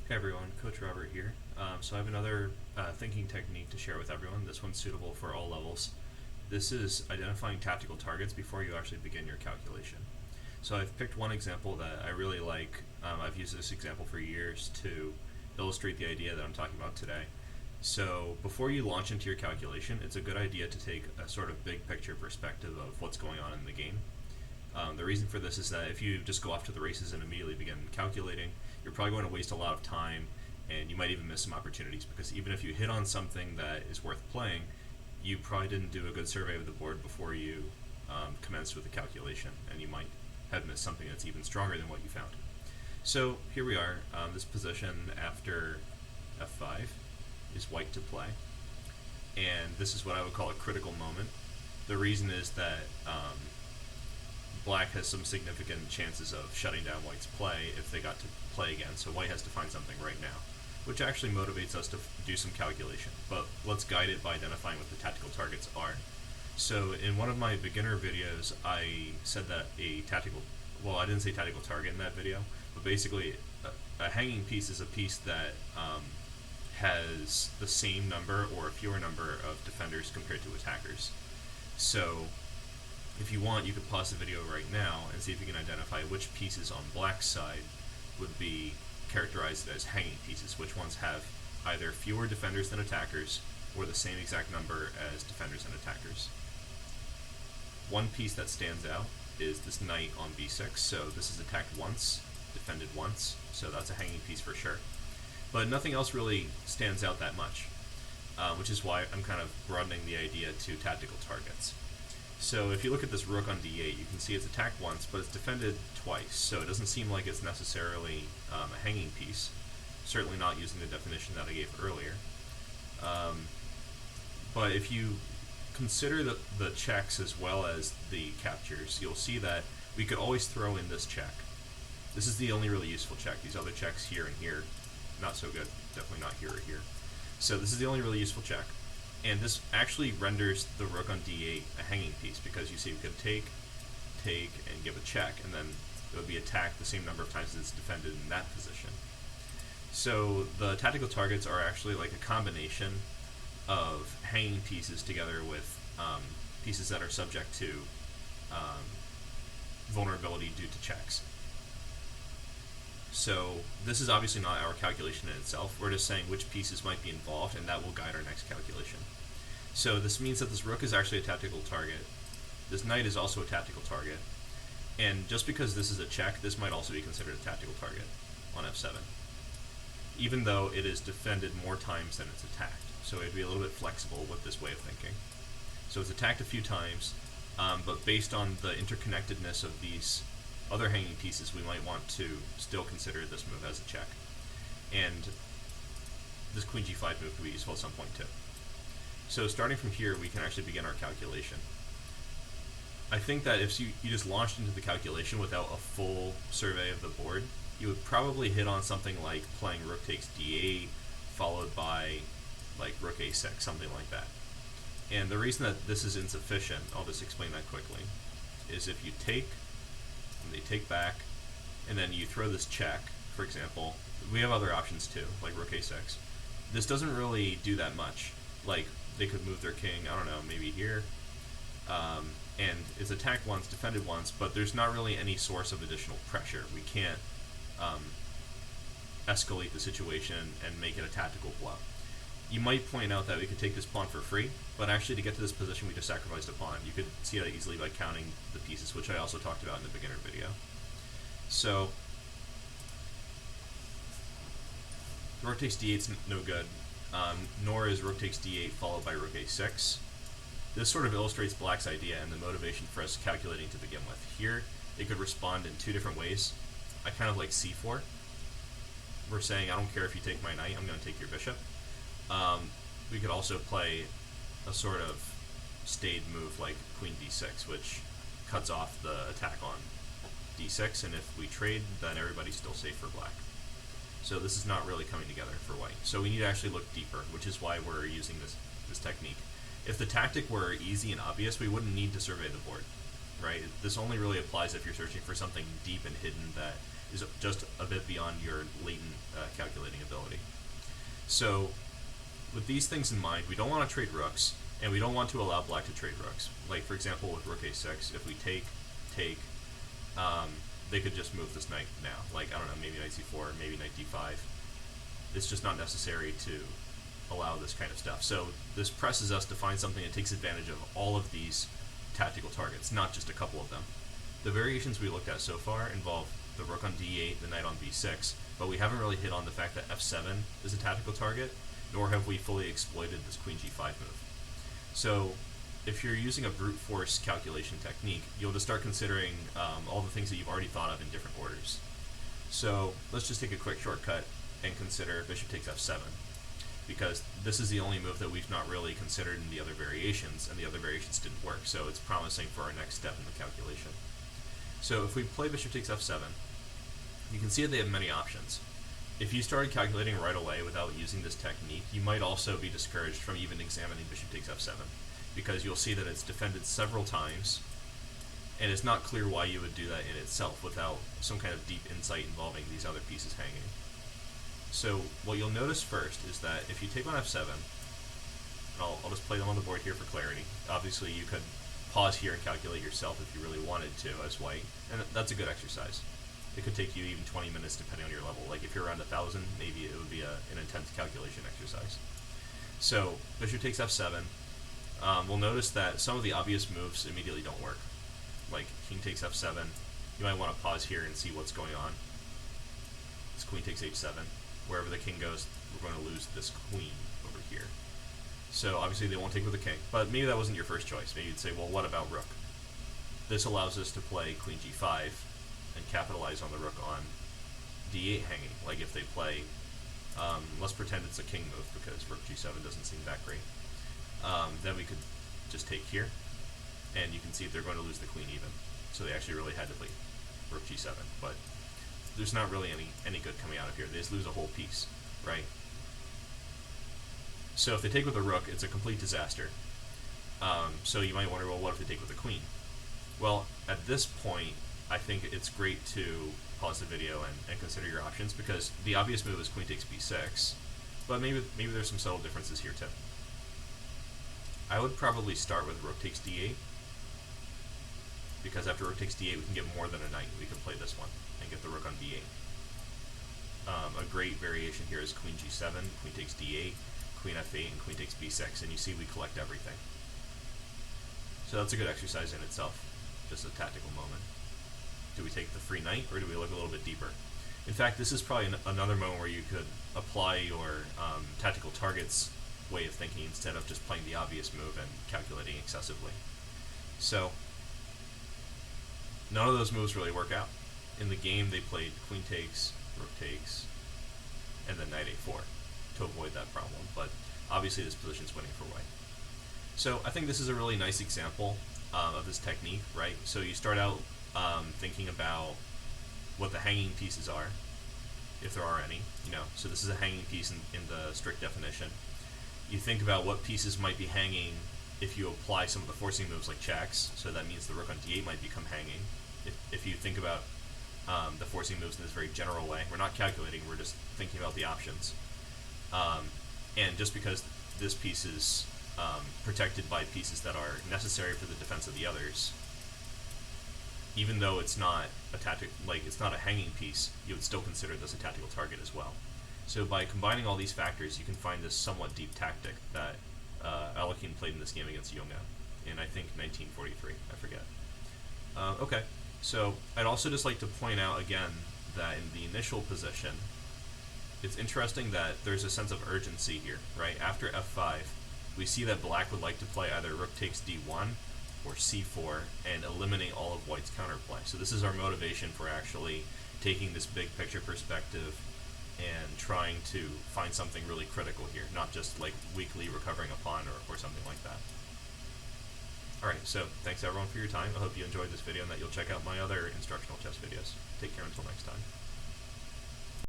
Hey everyone, Coach Robert here. So I have another thinking technique to share with everyone. This one's suitable for all levels. This is identifying tactical targets before you actually begin your calculation. So I've picked one example that I really like. I've used this example for years to illustrate the idea that I'm talking about today. So before you launch into your calculation, it's a good idea to take a sort of big picture perspective of what's going on in the game. The reason for this is that if you just go off to the races and immediately begin calculating, you're probably going to waste a lot of time, and you might even miss some opportunities, because even if you hit on something that is worth playing, you probably didn't do a good survey of the board before you commenced with the calculation, and you might have missed something that's even stronger than what you found. So here we are. This position after f5 is white to play, and this is what I would call a critical moment. The reason is that black has some significant chances of shutting down white's play if they got to play again, so white has to find something right now, which actually motivates us to do some calculation, but let's guide it by identifying what the tactical targets are. So in one of my beginner videos, I said that I didn't say tactical target in that video, but basically a hanging piece is a piece that has the same number or a fewer number of defenders compared to attackers. So if you want, you could pause the video right now and see if you can identify which pieces on black's side would be characterized as hanging pieces, which ones have either fewer defenders than attackers or the same exact number as defenders and attackers. One piece that stands out is this knight on b6, so this is attacked once, defended once, so that's a hanging piece for sure. But nothing else really stands out that much, which is why I'm kind of broadening the idea to tactical targets. So if you look at this rook on d8, you can see it's attacked once, but it's defended twice, so it doesn't seem like it's necessarily a hanging piece, certainly not using the definition that I gave earlier. But if you consider the checks as well as the captures, you'll see that we could always throw in this check. This is the only really useful check. These other checks here and here, not so good, definitely not here or here. So this is the only really useful check. And this actually renders the rook on d8 a hanging piece, because you see we could take, and give a check, and then it would be attacked the same number of times as it's defended in that position. So the tactical targets are actually like a combination of hanging pieces together with pieces that are subject to vulnerability due to checks. So this is obviously not our calculation in itself. We're just saying which pieces might be involved, and that will guide our next calculation. So this means that this rook is actually a tactical target. This knight is also a tactical target. And just because this is a check, this might also be considered a tactical target on f7, even though it is defended more times than it's attacked. So it'd be a little bit flexible with this way of thinking. So it's attacked a few times, but based on the interconnectedness of these other hanging pieces, we might want to still consider this move as a check. And this queen g5 move could be useful at some point too. So starting from here, we can actually begin our calculation. I think that if you just launched into the calculation without a full survey of the board, you would probably hit on something like playing rook takes d8, followed by like rook a6, something like that. And the reason that this is insufficient, I'll just explain that quickly, is if you take, and they take back, and then you throw this check, for example. We have other options too, like rook a6. This doesn't really do that much. Like, they could move their king, I don't know, maybe here, and it's attacked once, defended once, but there's not really any source of additional pressure. We can't escalate the situation and make it a tactical blow. You might point out that we could take this pawn for free, but actually to get to this position we just sacrificed a pawn. You could see that easily by counting the pieces, which I also talked about in the beginner video. So rook takes d8 is no good, nor is rook takes d8 followed by rook a6. This sort of illustrates black's idea and the motivation for us calculating to begin with. Here, it could respond in two different ways. I kind of like c4. We're saying, I don't care if you take my knight, I'm going to take your bishop. We could also play a sort of stayed move like queen d6, which cuts off the attack on d6, and if we trade, then everybody's still safe for black. So this is not really coming together for white. So we need to actually look deeper, which is why we're using this technique. If the tactic were easy and obvious, we wouldn't need to survey the board, right? This only really applies if you're searching for something deep and hidden that is just a bit beyond your latent calculating ability. So with these things in mind, we don't want to trade rooks, and we don't want to allow black to trade rooks. Like, for example, with rook a6, if we take, they could just move this knight now. Like, I don't know, maybe knight c4, maybe knight d5. It's just not necessary to allow this kind of stuff. So this presses us to find something that takes advantage of all of these tactical targets, not just a couple of them. The variations we looked at so far involve the rook on d8, the knight on b6, but we haven't really hit on the fact that f7 is a tactical target, nor have we fully exploited this queen g5 move. So if you're using a brute force calculation technique, you'll just start considering all the things that you've already thought of in different orders. So let's just take a quick shortcut and consider bishop takes f7, because this is the only move that we've not really considered in the other variations, and the other variations didn't work, so it's promising for our next step in the calculation. So if we play bishop takes f7, you can see that they have many options. If you started calculating right away without using this technique, you might also be discouraged from even examining bishop takes f7, because you'll see that it's defended several times, and it's not clear why you would do that in itself without some kind of deep insight involving these other pieces hanging. So what you'll notice first is that if you take on f7, and I'll just play them on the board here for clarity. Obviously you could pause here and calculate yourself if you really wanted to as white, and that's a good exercise. It could take you even 20 minutes depending on your level. Like if you're around 1,000, maybe it would be an intense calculation exercise. So bishop takes f7. We'll notice that some of the obvious moves immediately don't work. Like king takes f7. You might want to pause here and see what's going on. This queen takes h7. Wherever the king goes, we're going to lose this queen over here. So obviously they won't take with the king, but maybe that wasn't your first choice. Maybe you'd say, well, what about rook? This allows us to play queen g5 and capitalize on the rook on d8 hanging. Like if they play, let's pretend it's a king move because rook g7 doesn't seem that great. Then we could just take here, and you can see they're going to lose the queen even. So they actually really had to play rook g7, but there's not really any good coming out of here. They just lose a whole piece, right? So if they take with a rook, it's a complete disaster. So you might wonder, well, what if they take with a queen? Well, at this point, I think it's great to pause the video and consider your options, because the obvious move is queen takes b6, but maybe there's some subtle differences here too. I would probably start with rook takes d8, because after rook takes d8 we can get more than a knight. We can play this one and get the rook on d8. A great variation here is queen g7, queen takes d8, queen f8, and queen takes b6, and you see we collect everything. So that's a good exercise in itself, just a tactical moment. Do we take the free knight, or do we look a little bit deeper? In fact, this is probably another moment where you could apply your tactical targets way of thinking instead of just playing the obvious move and calculating excessively. So none of those moves really work out. In the game they played queen takes, rook takes, and then knight a4 to avoid that problem, but obviously this position's winning for white. So I think this is a really nice example of this technique, right? So you start out thinking about what the hanging pieces are, if there are any, so this is a hanging piece in the strict definition. You think about what pieces might be hanging if you apply some of the forcing moves like checks, so that means the rook on d8 might become hanging. If you think about the forcing moves in this very general way, we're not calculating, we're just thinking about the options. And just because this piece is protected by pieces that are necessary for the defense of the others, even though it's not it's not a hanging piece, you would still consider this a tactical target as well. So by combining all these factors, you can find this somewhat deep tactic that Alekhine played in this game against Yonga in, I think, 1943. I forget. Okay, so I'd also just like to point out again that in the initial position, it's interesting that there's a sense of urgency here, right? After f5, we see that black would like to play either rook takes d1 or c4 and eliminate all of white's counterplay. So this is our motivation for actually taking this big picture perspective and trying to find something really critical here, not just like weakly recovering a pawn or something like that. Alright, so thanks everyone for your time. I hope you enjoyed this video and that you'll check out my other instructional chess videos. Take care until next time.